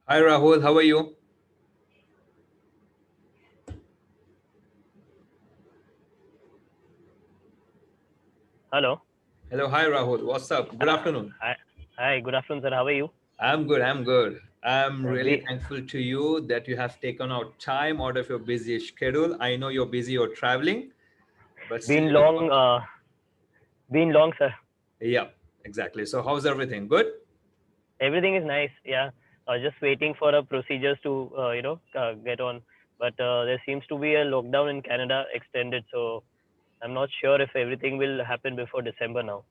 Hi Rahul, how are you? Hello. Hello, hi Rahul. What's up? Good afternoon. Hi. Hi. Good afternoon, sir. How are you? I'm good. I'm good. I'm really We thankful to you that you have taken out time out of your busy schedule. I know you're busy, you're traveling, but still been you long. got. Been long, sir. Yeah, exactly. So how's everything? Good? Everything is nice. Yeah. Just waiting for a procedures to get on. But there seems to be a lockdown in Canada extended, so I'm not sure if everything will happen before December now.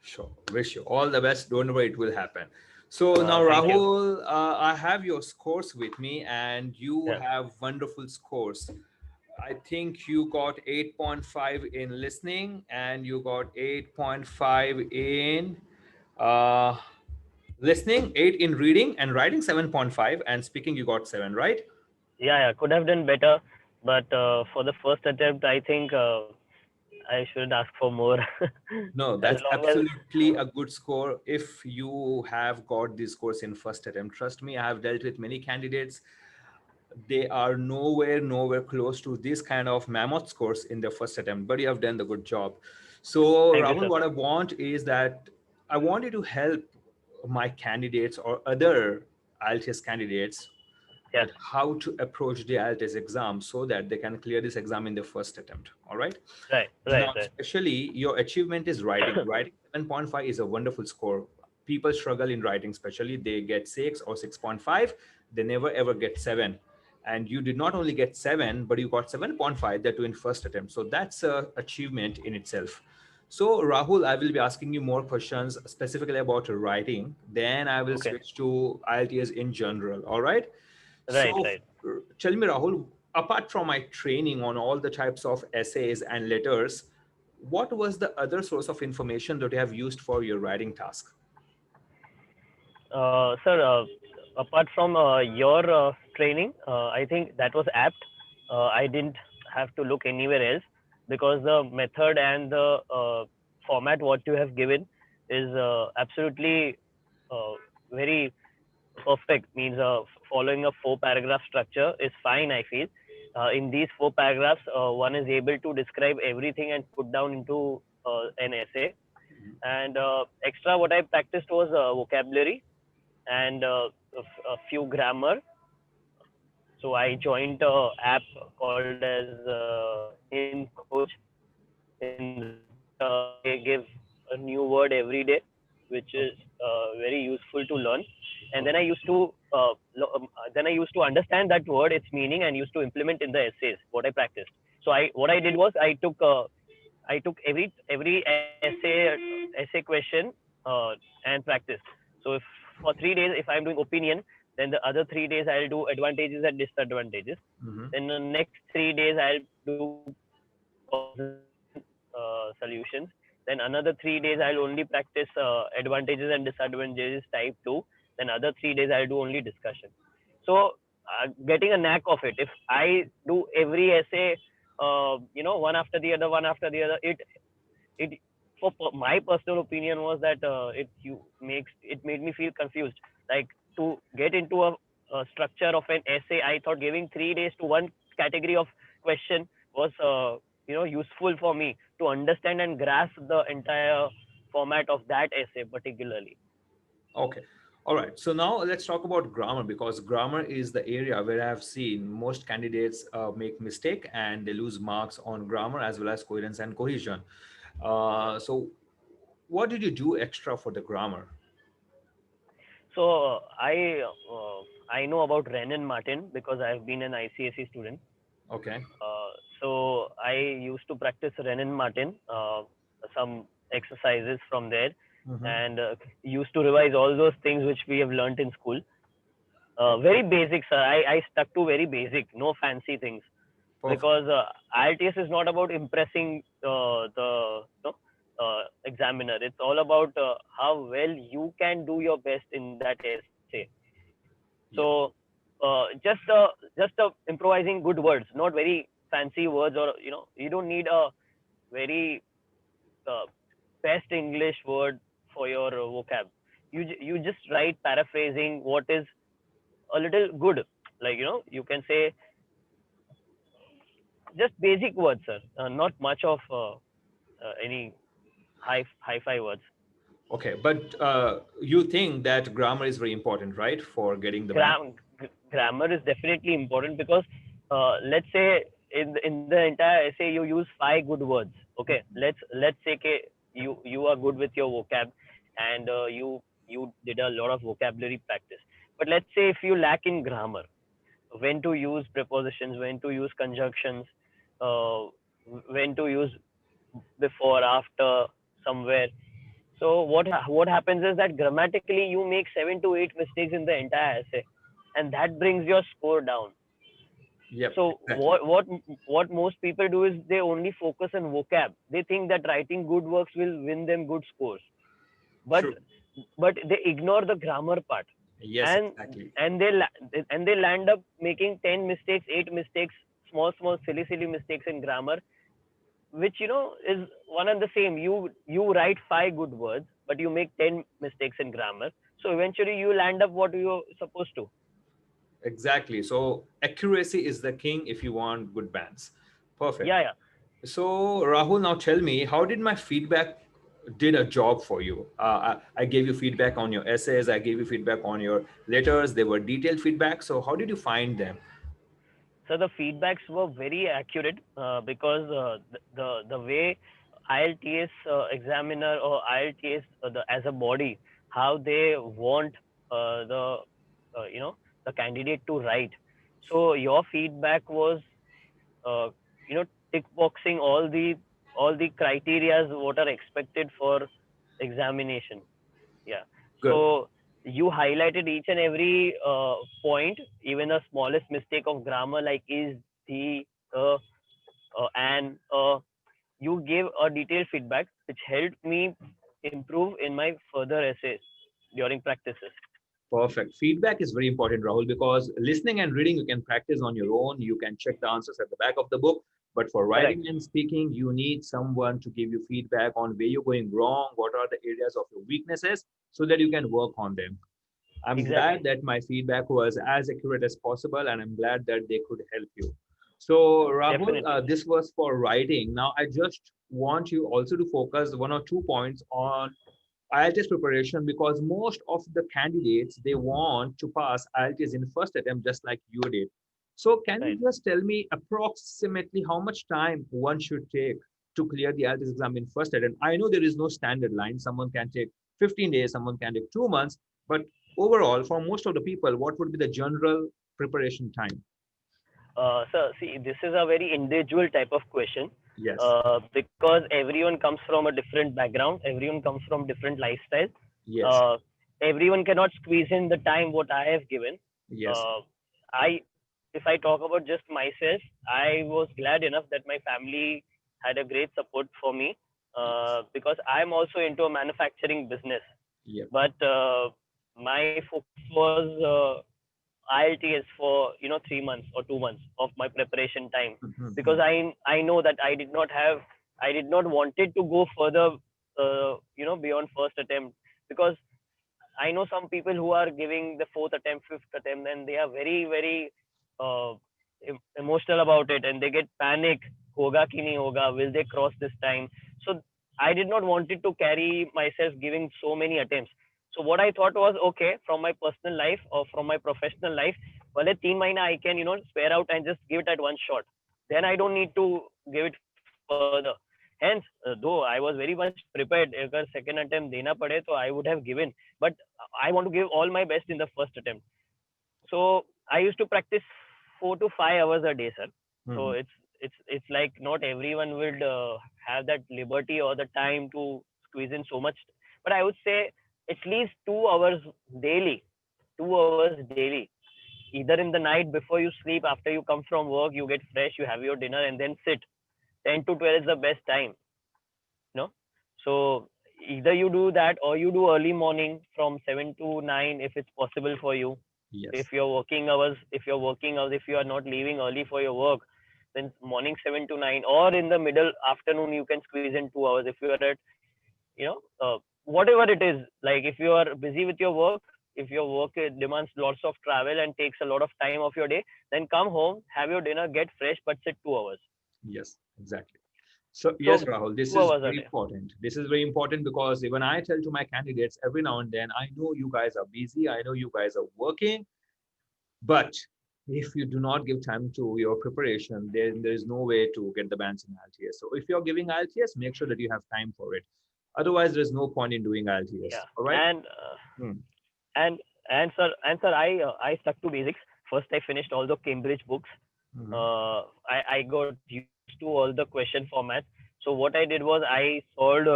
Sure. Wish you all the best. Don't worry, it will happen. So now, Thank you. Rahul, I have your scores with me, and you Yeah. have wonderful scores. I think you got 8.5 in listening, and you got 8.5 in uh, listening, 8 in reading, and writing 7.5, and speaking you got 7, right? Yeah. Yeah. Could have done better, but for the first attempt, I think I should ask for more. No, As that's long as absolutely a good score if you have got these scores in first attempt. Trust me, I have dealt with many candidates. They are nowhere close to this kind of mammoth scores in their first attempt, but you have done the good job. So thank you, Rahul, sir. what I want is that I want you to help my candidates or other IELTS candidates Yeah. that how to approach the IELTS exam so that they can clear this exam in the first attempt. All right. Right. Right. Now, Right. especially your achievement is writing. Writing 7.5 is a wonderful score. People struggle in writing, especially they get 6 or 6.5. They never ever get 7. And you did not only get 7, but you got 7.5 that too in first attempt. So that's a achievement in itself. So Rahul, I will be asking you more questions specifically about writing. Then I will Okay. switch to IELTS in general. All right. Right. So Right. tell me, Rahul, apart from my training on all the types of essays and letters, what was the other source of information that you have used for your writing task? Sir, apart from your training, I think that was apt. I didn't have to look anywhere else because the method and the format what you have given is absolutely uh, very perfect. Means following a four paragraph structure is fine. I feel in these four paragraphs, one is able to describe everything and put down into an essay. And extra, what I practiced was vocabulary and a few grammar. So I joined a app called as In Coach. In that, they give a new word every day, which is Okay. very useful to learn. And then I Okay. used to understand that word, its meaning, and used to implement in the essays what I practiced. So what I did was I took every essay question and practice. So if for 3 days, if I'm doing opinion, then the other 3 days I'll do advantages and disadvantages. Mhm. Then the next 3 days I'll do comparison solutions. Then another 3 days I'll only practice advantages and disadvantages type two. Then other 3 days I'll do only discussion. So getting a knack of it. If I do every essay, one after the other, it my personal opinion was that it made me feel confused. Like to get into a structure of an essay, I thought giving 3 days to one category of question was useful for me to understand and grasp the entire format of that essay particularly. Okay. All right. So now let's talk about grammar because grammar is the area where I have seen most candidates make mistake and they lose marks on grammar as well as coherence and cohesion. So what did you do extra for the grammar? So I know about Ren and Martin because I've been an ICSE student. Okay. So I used to practice Ren and Martin, some exercises from there, Mhm. and used to revise all those things which we have learnt in school. Okay. Very basic, sir. I stuck to very basic, no fancy things, Perfect. because IELTS is not about impressing the examiner. It's all about how well you can do your best in that essay. So Yeah. just improvising good words, not very fancy words, or you don't need a very uh, best English word for your vocab. You just write paraphrasing what is a little good, like you can say just basic words, sir. Not much of any high-fi words. Okay, but you think that grammar is very important, right, for getting the band? Grammar is definitely important because let's say in the entire essay you use five good words. Okay, let's say you are good with your vocab, and you did a lot of vocabulary practice. But let's say if you lack in grammar, when to use prepositions, when to use conjunctions, uh, when to use before, after, somewhere. So what happens is that grammatically you make 7 to 8 mistakes in the entire essay, and that brings your score down. Yep, So exactly. what most people do is they only focus on vocab. They think that writing good works will win them good scores, but True. they ignore the grammar part, Yes, and exactly. they land up making 10 mistakes, 8 mistakes, small silly mistakes in grammar, which is one and the same. You write five good words, but you make 10 mistakes in grammar. So eventually you land up what you're supposed to. Exactly. So accuracy is the king if you want good bands. Perfect. Yeah, yeah. So Rahul, now tell me, how did my feedback did a job for you? I gave you feedback on your essays. I gave you feedback on your letters. They were detailed feedback. So how did you find them? So the feedbacks were very accurate because the way IELTS examiner or IELTS as a body, how they want the you know the candidate to write. So your feedback was uh, tick boxing all the criterias what are expected for examination. Yeah. Good. So you highlighted each and every point, even the smallest mistake of grammar like is, the, and you gave a detailed feedback which helped me improve in my further essays during practices. Perfect. Feedback is very important, Rahul, because listening and reading you can practice on your own. You can check the answers at the back of the book. But for Correct. writing and speaking, you need someone to give you feedback on where you're going wrong, what are the areas of your weaknesses, so that you can work on them. I'm glad Exactly. that my feedback was as accurate as possible, and I'm glad that they could help you. So, Rahul, Definitely. this was for writing. Now, I just want you also to focus 1 or 2 points on IELTS preparation because most of the candidates they want to pass IELTS in first attempt, just like you did. So, can you Right. just tell me approximately how much time one should take to clear the IELTS exam in first attempt? I know there is no standard line. Someone can take 15 days, someone can take 2 months, but overall, for most of the people, what would be the general preparation time? So see, this is a very individual type of question Yes, because everyone comes from a different background, everyone comes from different lifestyle. yes, Uh, Everyone cannot squeeze in the time what I have given. yes. Uh, I, if I talk about just myself, I was glad enough that my family had a great support for me because I'm also into a manufacturing business. Yep. But my focus was IELTS for 3 months or 2 months of my preparation time because Mhm. I know that I did not wanted to go further beyond first attempt because I know some people who are giving the fourth attempt, fifth attempt, and they are very uh, emotional about it, and they get panic. Hoga ki nahi hoga? Will they cross this time? So I did not wanted to carry myself giving so many attempts. So what I thought was okay from my personal life or from my professional life. Well, 3 months I can spare out and just give it at one shot. Then I don't need to give it further. Hence, though I was very much prepared, अगर second attempt देना पड़े तो I would have given. But I want to give all my best in the first attempt. So I used to practice 4 to 5 hours a day, sir. So Mhm. it's like not everyone would have that liberty or the time to squeeze in so much. But I would say at least 2 hours daily. 2 hours daily. Either in the night before you sleep, after you come from work, you get fresh, you have your dinner, and then sit. 10 to 12 is the best time. So either you do that or you do early morning from 7 to 9 if it's possible for you. Yes. If you're working hours, if you are not leaving early for your work, then morning 7 to 9 or in the middle afternoon you can squeeze in 2 hours if you are at you know uh, whatever it is. Like if you are busy with your work, if your work demands lots of travel and takes a lot of time of your day, then come home, have your dinner, get fresh, but sit 2 hours. Yes, exactly. So yes, So Rahul, this 2 is hours a very day. important. This is very important because even I tell to my candidates every now and then, I know you guys are busy, I know you guys are working, but if you do not give time to your preparation, then there is no way to get the bands in IELTS. So if you're giving IELTS, make sure that you have time for it. Otherwise, there's no point in doing IELTS. Yeah, All right? Hmm. and and sir, I stuck to basics. First, I finished all the Cambridge books. Mhm. I got used to all the question formats. So what I did was I solved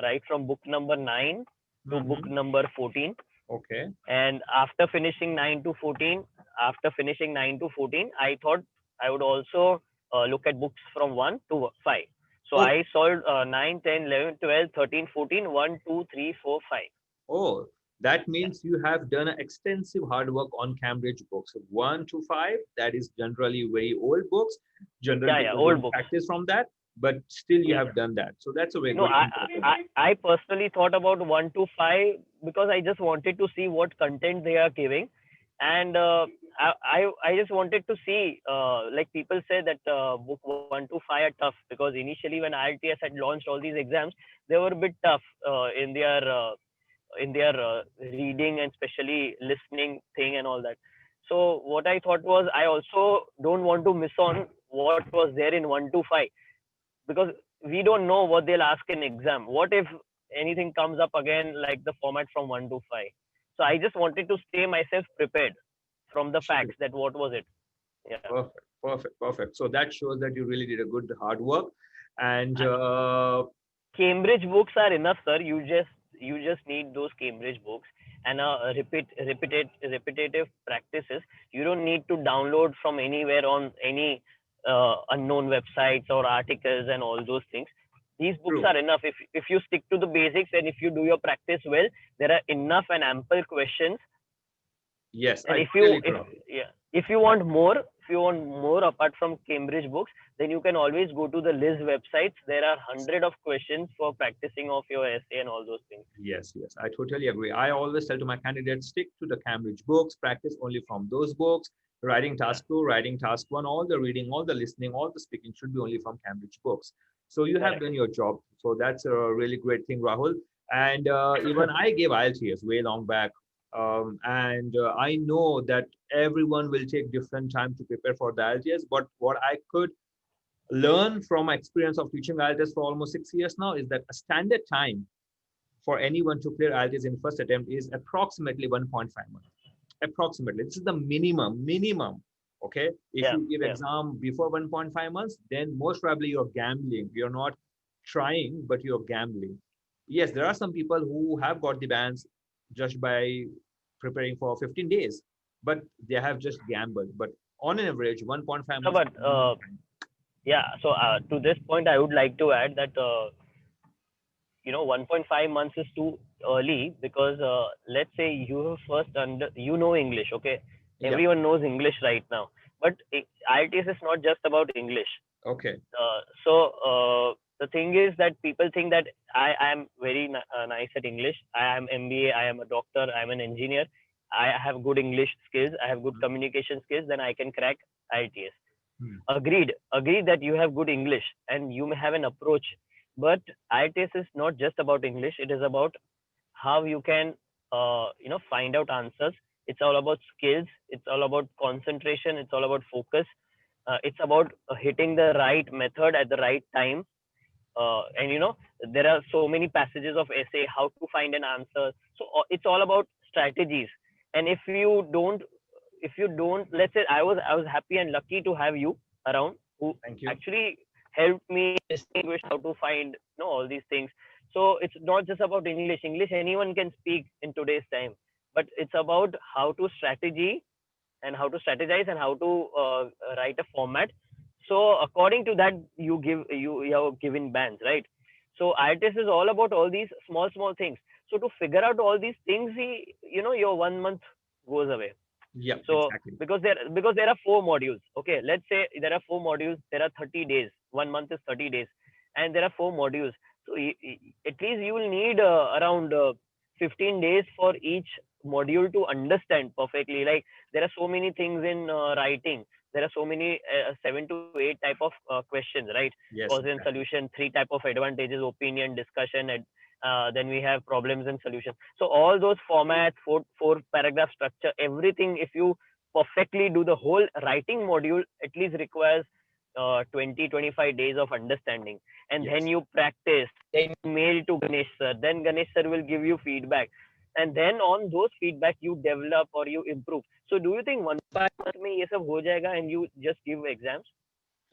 right from book number 9 to book Mhm. number 14. Okay. And after finishing 9 to 14, I thought I would also look at books from 1 to 5. So Oh, I solved 9, 10, 11, 12, 13, 14, 1, 2, 3, 4, 5. oh, that Yeah, means you have done an extensive hard work on Cambridge books. 1 to 5, that is generally very old books. Generally, yeah, people old don't books. practice from that, but still you Yes. have done that. So that's a very No, good I, thing for the I, Cambridge. I personally thought about 1 to 5 because I just wanted to see what content they are giving, and I just wanted to see. Like people say that book 1 to 5 are tough because initially when IELTS had launched all these exams, they were a bit tough in their reading and especially listening thing and all that. So what I thought was I also don't want to miss on what was there in 1 to 5 because we don't know what they'll ask in exam. What if anything comes up again like the format from 1 to 5? So I just wanted to stay myself prepared from the Sure. facts that what was it. Yeah. Perfect, perfect, perfect. So that shows that you really did a good hard work. And Cambridge books are enough, sir. You just need those Cambridge books and repetitive practices. You don't need to download from anywhere on any unknown websites or articles and all those things. These books true. are enough. If you stick to the basics and if you do your practice well, there are enough and ample questions. Yes, And I if totally you agree, if Rahul. yeah, if you want more apart from Cambridge books, then you can always go to the Liz websites. There are hundred of questions for practicing of your essay and all those things. Yes, yes, I totally agree. I always tell to my candidates, stick to the Cambridge books, practice only from those books. Writing Yeah, task two, writing task one, all the reading, all the listening, all the speaking should be only from Cambridge books. So you have correct. done your job. So that's a really great thing, Rahul. And even I gave IELTS way long back. And I know that everyone will take different time to prepare for the IELTS. But what I could learn from my experience of teaching IELTS for almost 6 years now is that a standard time for anyone to clear IELTS in first attempt is approximately 1.5 months. Approximately. This is the minimum. Okay. If Yeah, you give yeah, exam before 1.5 months, then most probably you're gambling. You're not trying, but you're gambling. Yes, there are some people who have got the bands just by preparing for 15 days, but they have just gambled. But on an average, 1.5 no, months is but the minimum time. yeah. So to this point, I would like to add that 1.5 months is too early because let's say you first English, okay? Yeah. Everyone knows English right now, but IELTS is not just about English. Okay. So the thing is that people think that I am very nice at English. I am MBA. I am a doctor. I am an engineer. I have good English skills. I have good communication skills. Then I can crack IELTS. Hmm. Agreed that you have good English and you may have an approach, but IELTS is not just about English. It is about how you can find out answers. It's all about skills. It's all about concentration. It's all about focus. It's about hitting the right method at the right time. And there are so many passages of essay how to find an answer. So it's all about strategies. And if you don't, let's say I was happy and lucky to have you around who Thank you. actually helped me distinguish how to find all these things. So it's not just about English anyone can speak in today's time, but it's about how to strategy and how to strategize and how to write a format. So according to that, you have given bands, right? So IELTS is all about all these small things. So to figure out all these things, your 1 month goes away. Yeah, So exactly. because there are 4 modules. Okay, let's say there are 4 modules. There are 30 days. 1 month is 30 days, and there are 4 modules. So at least you will need around 15 days for each module to understand perfectly. Like there are so many things in writing. There are so many 7 to 8 type of questions, right? Cause Yes, and exactly. solution, 3 type of advantages, opinion, discussion, and then we have problems and solution. So all those formats, four paragraph structure, everything. If you perfectly do the whole writing module, at least requires 20-25 days of understanding, and then Yes. you practice, then you mail to Ganesh sir, then Ganesh sir will give you feedback, and then on those feedback you develop or you improve. So do you think 1 5 month में ये सब हो जाएगा and you just give exams?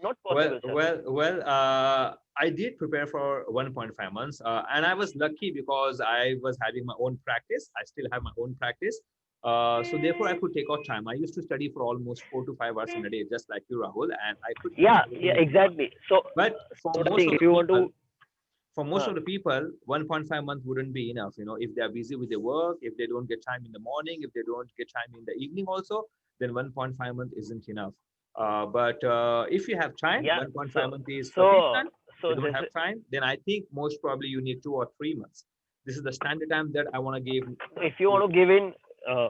Not Well, possible, sir. well, well. I did prepare for 1.5 months, and I was lucky because I was having my own practice. I still have my own practice, so therefore I could take out time. I used to study for almost 4 to 5 hours in a day, just like you, Rahul, and I could finish Yeah, everything yeah, in 1 month. exactly. So But for what I most think, of if the you want people, to, for most uh, of the people, 1.5 months wouldn't be enough. If they are busy with their work, if they don't get time in the morning, if they don't get time in the evening also, then 1.5 months isn't enough. But if you have time, yeah, 1.5 so months is so sufficient. If so you don't this have time, then I think most probably you need 2 or 3 months. This is the standard time that I want to give. if you want to give in uh,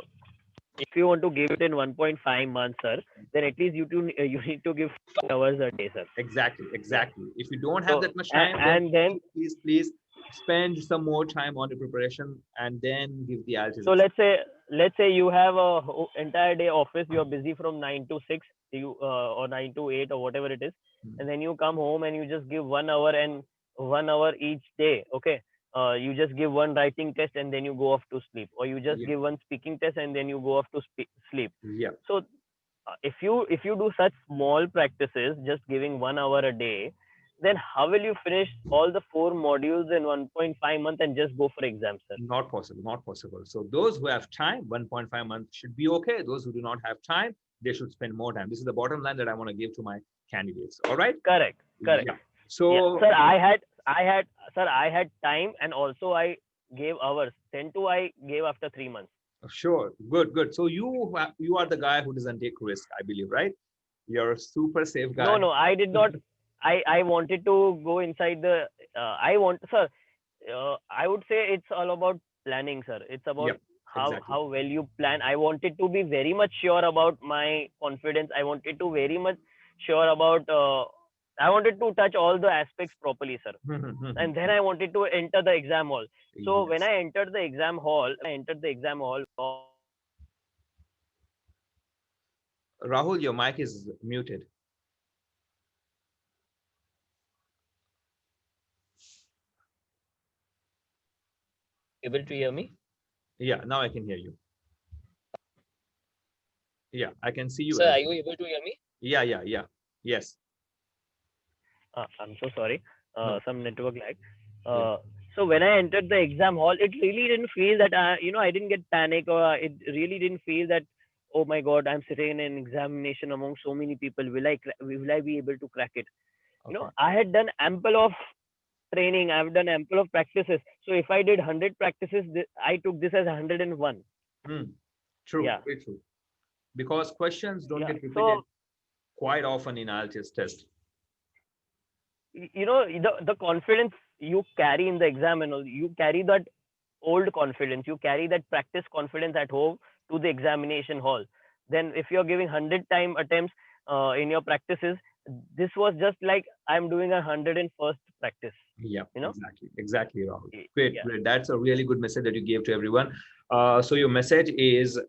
if you want to give it in 1.5 months, sir, then at least you need to give 5 hours a day, sir. Exactly, Yeah. exactly. If you don't have So that much time, then and then please spend some more time on the preparation and then give the IELTS so exam. let's say you have a entire day office. You're busy from 9 to 6, or 9 to 8 or whatever it is, Hmm. and then you come home and you just give 1 hour and 1 hour each day. Okay. You just give one writing test and then you go off to sleep, or you just Yeah, give one speaking test and then you go off to sleep. yeah. So if you do such small practices, just giving 1 hour a day, then how will you finish all the 4 modules in 1.5 month and just go for exams, sir? Not possible, not possible. So those who have time, 1.5 months should be okay. Those who do not have time, they should spend more time. This is the bottom line that I want to give to my candidates. All right. Correct, correct. Yeah. Yeah, So sir. I had time, and also I gave hours. 10 to I gave after 3 months. sure, good, good. So you are the guy who doesn't take risk, I believe, right? You're a super safe No, guy. no, I did not. I wanted to go inside the. I want, sir. I would say it's all about planning, sir. It's about Yep, how exactly. well you plan. I wanted to be very much sure about my confidence. I wanted to very much sure about. I wanted to touch all the aspects properly, sir. And then I wanted to enter the exam hall. So when Yes. I entered the exam hall, Rahul, your mic is muted. able to hear me? Yeah, now I can hear you. Yeah, I can see you Sir, as are you well. able to hear me? Yeah, yeah, yeah. Yes. I'm so sorry. No. Some network lag. Yeah. Uh, so when I entered the exam hall, it really didn't feel that I didn't get panic, or it really didn't feel that, oh my God, I'm sitting in an examination among so many people. Will I be able to crack it? Okay. I had done ample of training. I've done ample of practices. So if I did 100 practices, I took this as 101. Hmm. True. Yeah, Very true. Because questions don't yeah. get repeated So quite often in IELTS test. the confidence you carry in the exam, and all, you carry that old confidence, you carry that practice confidence at home to the examination hall. Then if you're giving 100 time attempts in your practices, this was just like I'm doing 101st practice, Yeah, you know exactly. Exactly, Rahul. Great, yeah. great. That's a really good message that you gave to everyone. So your message is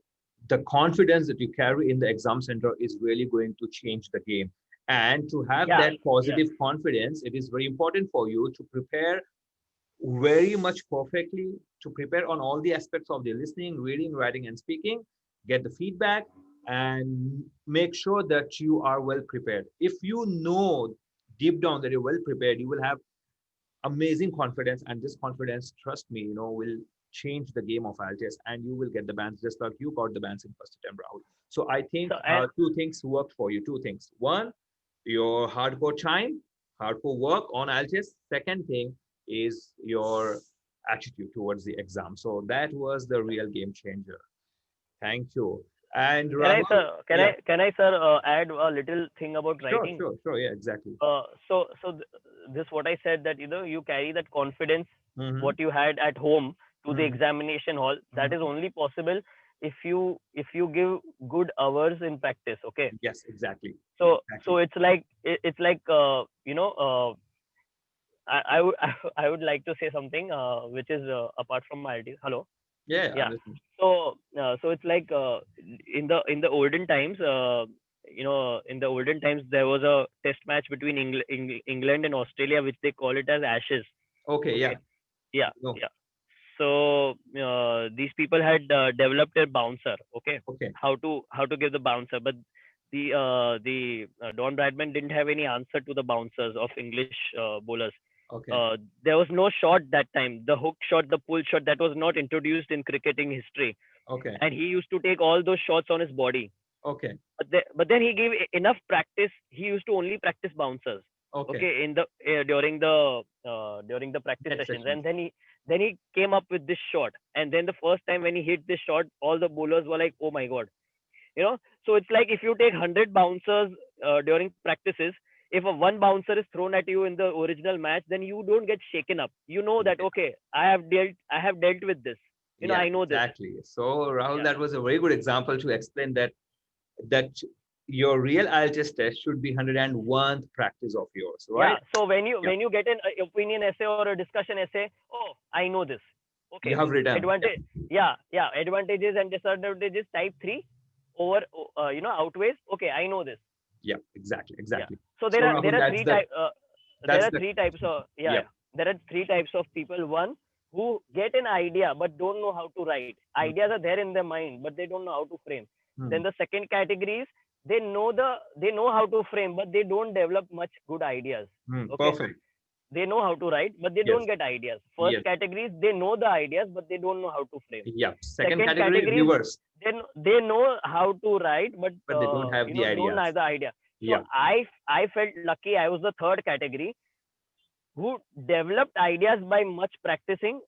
the confidence that you carry in the exam center is really going to change the game. And to have Yeah, that yeah, positive confidence, it is very important for you to prepare very much perfectly, to prepare on all the aspects of the listening, reading, writing, and speaking, get the feedback, and make sure that you are well prepared. If you know deep down that you're well prepared, you will have amazing confidence, and this confidence, trust me, will change the game of IELTS, and you will get the bands just like you got the bands in first attempt, Rahul. So I think so and two things worked for you. Two things. One, your hardcore work on IELTS. Second thing is your attitude towards the exam. So that was the real game changer. Thank you. And can I sir Rahul, can i yeah, can i sir add a little thing about sure, writing? sure, sure, yeah, exactly. So this what I said, that you carry that confidence Mm-hmm. what you had at home to the examination hall. That is only possible if you give good hours in practice. Okay. Yes, exactly. So Exactly. it's like I would I would like to say something which is apart from my ideas. Hello. Yeah, I'm Yeah. listening. So it's like in the olden times, in the olden times there was a test match between England and Australia, which they call it as Ashes. Okay, yeah. Okay. Yeah. No. Yeah. So these people had developed a bouncer. Okay. Okay, How to give the bouncer, but the Don Bradman didn't have any answer to the bouncers of English bowlers. okay, There was no shot that time. The hook shot, the pull shot, that was not introduced in cricketing history, okay, and he used to take all those shots on his body. okay, But then he gave enough practice. He used to only practice bouncers. okay. Okay, in the during the practice That sessions, sessions. and then he came up with this shot. And then the first time when he hit this shot, all the bowlers were like, "Oh my god!" You know. So it's like if you take 100 bouncers during practices, if a one bouncer is thrown at you in the original match, then you don't get shaken up. You know that, Yeah, okay, I have dealt with this. yeah, I know this. exactly. So Rahul, Yeah. that was a very good example to explain that your real IELTS test should be 101th practice of yours, Yeah. right? So Yeah, when you get an opinion essay or a discussion essay, oh, I know this. you Okay. have written. Yeah, Advantage. Yeah. Yeah. Advantages and disadvantages. Type 3 over outweighs. Okay, I know this. yeah, exactly, Yeah. exactly. So So Rahul, there that's are the three types of yeah. there are three types of people. One, who get an idea but don't know how to write. Hmm, Ideas are there in their mind, but they don't know how to frame. hmm, Then the second category is they know how to frame, but they don't develop much good ideas. Okay. perfect. They know how to write, but they don't Yes, get ideas. First yes, category is they know the ideas, but they don't know how to frame. yeah. Second Second category, category is reverse, they know how to write, but but they don't have the don't ideas. have the idea. So Yeah, I felt lucky. I was the third category who developed ideas by much practicing.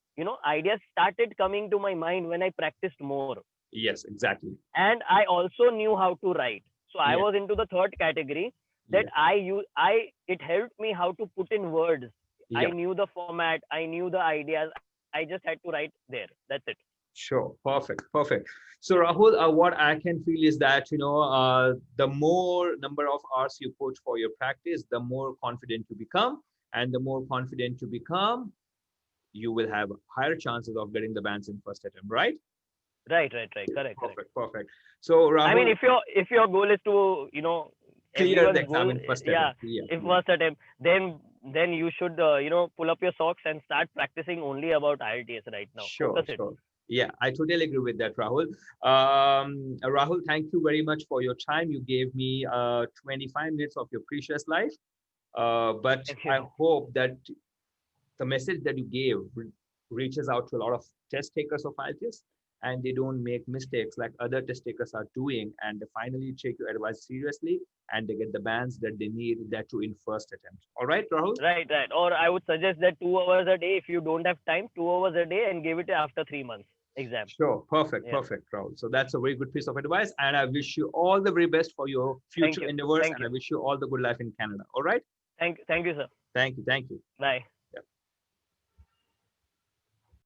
Ideas started coming to my mind when I practiced more, yes, exactly. and I also knew how to write. So I Yeah, was into the third category, that yeah, it helped me how to put in words. I yeah. knew the format, I knew the ideas. I just had to write there. That's it. Sure, perfect, perfect. So Rahul, what I can feel is that the more number of hours you put for your practice, the more confident you become, and the more confident you become, you will have higher chances of getting the bands in first attempt, right? Right. Correct. Perfect, perfect. So I mean, Rahul, if your goal is to, clear the everyone's exam goal, in first yeah, attempt. Yeah, if yeah. first attempt, then you should, pull up your socks and start practicing only about IELTS right now. Sure, Focus it. sure. Yeah, I totally agree with that, Rahul. Rahul, thank you very much for your time. You gave me 25 minutes of your precious life. But Thank I you. hope that the message that you gave reaches out to a lot of test takers of IELTS, and they don't make mistakes like other test takers are doing, and they finally take your advice seriously and they get the bands that they need, that too in first attempt. All right, Rahul? Right. Or I would suggest that 2 hours a day, if you don't have time, 2 hours a day, and give it after 3 months exam. Sure. Perfect. Yeah. Perfect, Rahul. So that's a very good piece of advice. And I wish you all the very best for your Thank future you. endeavors. Thank And I you. wish you all the good life in Canada. All right. Thank you, sir. Thank you. Thank you. Bye.